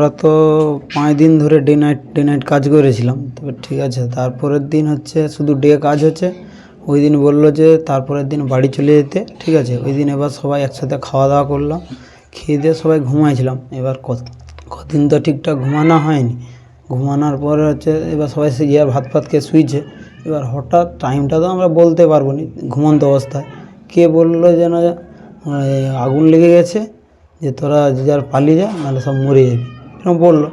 আমরা তো 5 দিন ধরে ডে নাইট কাজ করেছিলাম। তবে ঠিক আছে, তারপরের দিন হচ্ছে শুধু ডে কাজ হচ্ছে। ওই দিন বললো যে তারপরের দিন বাড়ি চলে যেতে। ঠিক আছে, ওই দিন এবার সবাই একসাথে খাওয়া দাওয়া করলাম, খেয়ে দিয়ে সবাই ঘুমাইছিলাম। এবার কদিন তো ঠিকঠাক ঘুমানো হয়নি। ঘুমানোর পরে হচ্ছে এবার সবাই সে ভাত ফাত খেয়ে শুয়েছে। এবার হঠাৎ টাইমটা তো আমরা বলতে পারবো না ঘুমন্ত অবস্থায়। কে বললো যেন আগুন লেগে গেছে, যে তোরা যে যার পালিয়ে যা, নাহলে সব মরে যাবি, এরকম বললো।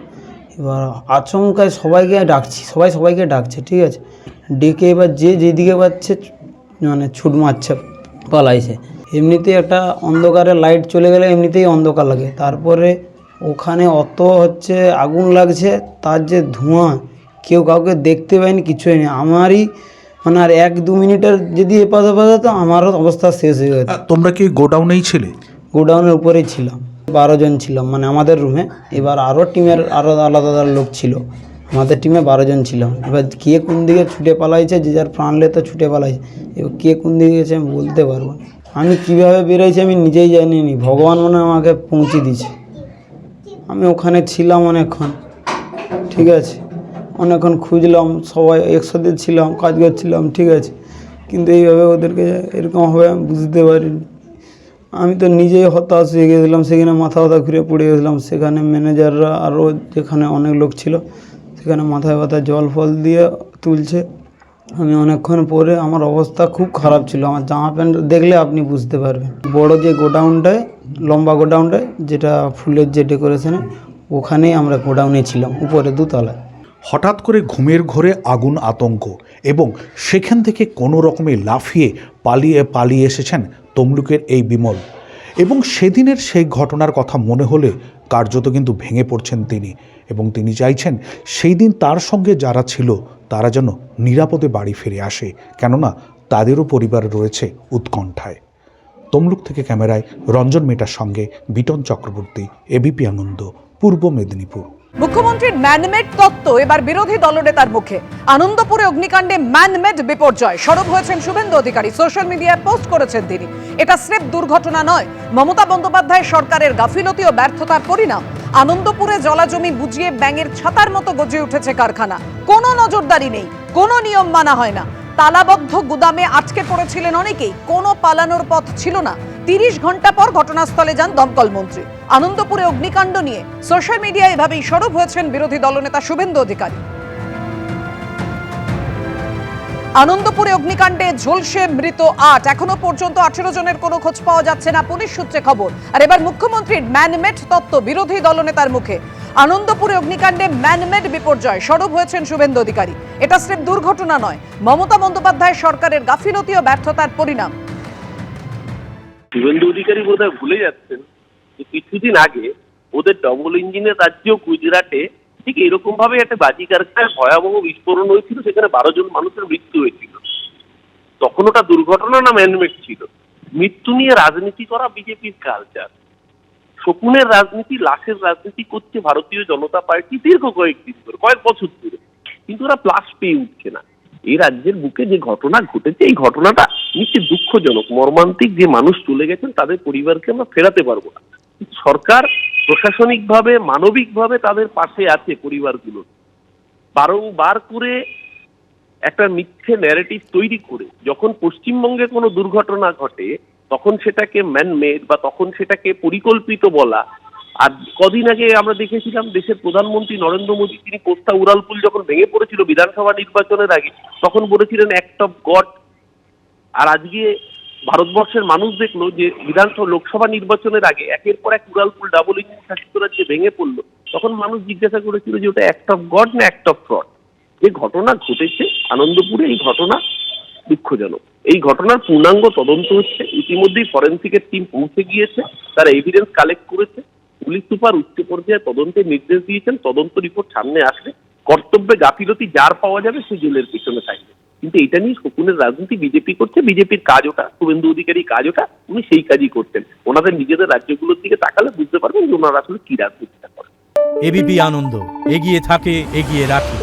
এবার আচমকায় সবাইকে ডাকছে। ঠিক আছে, ডেকে এবার যে যেদিকে পাচ্ছে মানে ছুট মারছে, পালাইছে। এমনিতেই একটা অন্ধকারে লাইট চলে গেলে এমনিতেই অন্ধকার লাগে, তারপরে ওখানে অত হচ্ছে আগুন লাগছে, তার যে ধোঁয়া, কেউ কাউকে দেখতে পায়নি, কিছু হয়নি। আমারই মানে আর 1-2 মিনিটের যদি এপাশ ওপাশ হতো আমারও অবস্থা শেষ হয়ে যেত। তোমরা কি গোডাউনেই ছিলে? গোডাউনের উপরেই ছিলাম, 12 জন ছিলাম মানে আমাদের রুমে। এবার আরও টিমের আরও আলাদা আলাদা লোক ছিল, আমাদের টিমে 12 জন ছিলাম। এবার কে কোন দিকে ছুটে পালাইছে, যে যার প্রাণ লেতে ছুটে পালাইছে। এবার কে কোন দিকে গেছে আমি বলতে পারবো না। আমি কীভাবে বেরোইছি আমি নিজেই জানিনি, ভগবান মনে হয় আমাকে পৌঁছে দিয়েছে। আমি ওখানে ছিলাম অনেকক্ষণ। ঠিক আছে, অনেকক্ষণ খুঁজলাম, সবাই একসাথে ছিলাম, কাজ করছিলাম। ঠিক আছে, কিন্তু এইভাবে ওদেরকে এরকম হবে আমি বুঝতে পারিনি। আমি তো নিজেই হতাশ হয়ে গেছিলাম, সেখানে মাথা ঘুরে পড়ে গেছিলাম। সেখানে ম্যানেজাররা আরও যেখানে অনেক লোক ছিল সেখানে মাথায় জল ফল দিয়ে তুলছে। আমি অনেকক্ষণ পরে আমার অবস্থা খুব খারাপ ছিল। আমার জামা প্যান্ট দেখলে আপনি বুঝতে পারবেন। বড় যে গোডাউনটায়, লম্বা গোডাউনটায়, যেটা ফুলের যে ডেকোরেশনে, ওখানেই আমরা গোডাউনে ছিলাম, উপরে 2 তলায়। হঠাৎ করে ঘুমের ঘোরে আগুন, আতঙ্ক, এবং সেখান থেকে কোনো রকমে লাফিয়ে পালিয়ে এসেছেন তমলুকের এই বিমল। এবং সেদিনের সেই ঘটনার কথা মনে হলে কার্যত কিন্তু ভেঙে পড়ছেন তিনি, এবং তিনি চাইছেন সেই দিন তার সঙ্গে যারা ছিল তারা যেন নিরাপদে বাড়ি ফিরে আসে, কেননা তাদেরও পরিবার রয়েছে উৎকণ্ঠায়। তমলুক থেকে ক্যামেরায় রঞ্জন মেটার সঙ্গে বিটন চক্রবর্তী, এবিপি আনন্দ, পূর্ব মেদিনীপুর। মুখ্যমন্ত্রীর ম্যানমেড তত্ত্ব এবার বিরোধী দলনেতার মুখে। আনন্দপুরে অগ্নিকাণ্ডে ম্যানমেড বিপর্যয়, সরব হয়েছেন শুভেন্দু অধিকারী। সোশ্যাল মিডিয়ায় পোস্ট করেছেন তিনি, এটা স্রেফ দুর্ঘটনা নয়, মমতা বন্দ্যোপাধ্যায় সরকারের গাফিলতি ও ব্যর্থতার পরিণাম। আনন্দপুরে জলাজমি বুঝিয়ে ব্যাঙের ছাতার মতো গজে উঠেছে কারখানা। কোনো নজরদারি নেই, কোনো নিয়ম মানা হয় না। তালাবদ্ধ গুদামে আটকে পড়েছিলেন অনেকেই, কোনো পালানোর পথ ছিল না। 30 ঘন্টা পর ঘটনাস্থলে যান দমকল মন্ত্রী। আনন্দপুরে অগ্নিকাণ্ড নিয়ে সোশ্যাল মিডিয়ায় এভাবেই সরব হয়েছেন বিরোধী দলনেতা শুভেন্দু অধিকারী। আনন্দপুরে অগ্নিকাণ্ডে ঝলসে মৃত 8, এখনো পর্যন্ত 18 জনের কোনো খোঁজ পাওয়া যাচ্ছে না, পুলিশ সূত্রে খবর। আর এবার মুখ্যমন্ত্রীর ম্যানমেড তত্ত্ব বিরোধী দলনেতার মুখে। আনন্দপুরে অগ্নিকাণ্ডে ম্যানমেড বিপর্যয়, সরব হয়েছেন শুভেন্দু অধিকারী। এটা স্রেফ দুর্ঘটনা নয়, মমতা বন্দ্যোপাধ্যায় সরকারের গাফিলতি ও ব্যর্থতার পরিণাম। শুভেন্দু অধিকারী বোধহয় ভুলে যাচ্ছেন যে কিছুদিন আগে ওদের ডবল ইঞ্জিনের রাজ্য গুজরাটে ঠিক এরকম ভাবে একটা বাজি কারখানায় ভয়াবহ বিস্ফোরণ হয়েছিল, সেখানে 12 জন মানুষের মৃত্যু হয়েছিল। তখন ওটা দুর্ঘটনা না ম্যানমেড ছিল? মৃত্যু নিয়ে রাজনীতি করা বিজেপির কালচার। শকুনের রাজনীতি, লাশের রাজনীতি করছে ভারতীয় জনতা পার্টি দীর্ঘ কয়েক বছর ধরে, কিন্তু ওরা প্লাস পেয়ে উঠছে না। এই রাজ্যের বুকে যে ঘটনা ঘটেছে, এই ঘটনাটা নিশ্চয়ই দুঃখজনক, মর্মান্তিক। যে মানুষ চলে গেছেন তাদের পরিবারকে আমরা ফেরাতে পারবো না, সরকার প্রশাসনিকভাবে, মানবিকভাবে তাদের পাশে আছে পরিবারগুলো। বারংবার করে একটা মিথ্যে ন্যারেটিভ তৈরি করে যখন পশ্চিমবঙ্গে কোনো দুর্ঘটনা ঘটে তখন সেটাকে ম্যানমেড বা তখন সেটাকে পরিকল্পিত বলা। আর কদিন আগে আমরা দেখেছিলাম দেশের প্রধানমন্ত্রী নরেন্দ্র মোদী, তিনি কোস্তা উড়ালপুল যখন ভেঙে পড়েছিল বিধানসভা নির্বাচনের আগে, তখন বলেছিলেন অ্যাক্ট অফ গড। আর আজকে ভারতবর্ষের মানুষ দেখলো যে লোকসভা নির্বাচনের আগে একের পর এক উড়ালপুল ডাবল ইঞ্জিন শাসিত রাজ্যে ভেঙে পড়লো, তখন মানুষ জিজ্ঞাসা করেছিল যে ওটা অ্যাক্ট অফ গড না অ্যাক্ট অফ ফ্রড। যে ঘটনা ঘটেছে আনন্দপুরে, এই ঘটনা দুঃখজনক। এই ঘটনার পূর্ণাঙ্গ তদন্ত হচ্ছে, ইতিমধ্যেই ফরেন্সিকের টিম পৌঁছে গিয়েছে, তারা এভিডেন্স কালেক্ট করেছে। পুলিশ সুপার উচ্চ পর্যায়ে তদন্তের নির্দেশ দিয়েছেন। তদন্ত রিপোর্ট সামনে আসলে কর্তব্যে গাফিলতি যার পাওয়া যাবে সে জেলের পিছনে থাকবে। কিন্তু এটা নিয়ে শকুনের রাজনীতি বিজেপি করছে। বিজেপির কাজ ওটা, শুভেন্দু অধিকারী কাজ ওটা, উনি সেই কাজই করতেন। ওনাদের নিজেদের রাজ্যগুলোর দিকে তাকালে বুঝতে পারবেন যে ওনারা আসলে কি রাজনীতিটা করেন। এবিপি আনন্দ, এগিয়ে থাকে, এগিয়ে রাখে।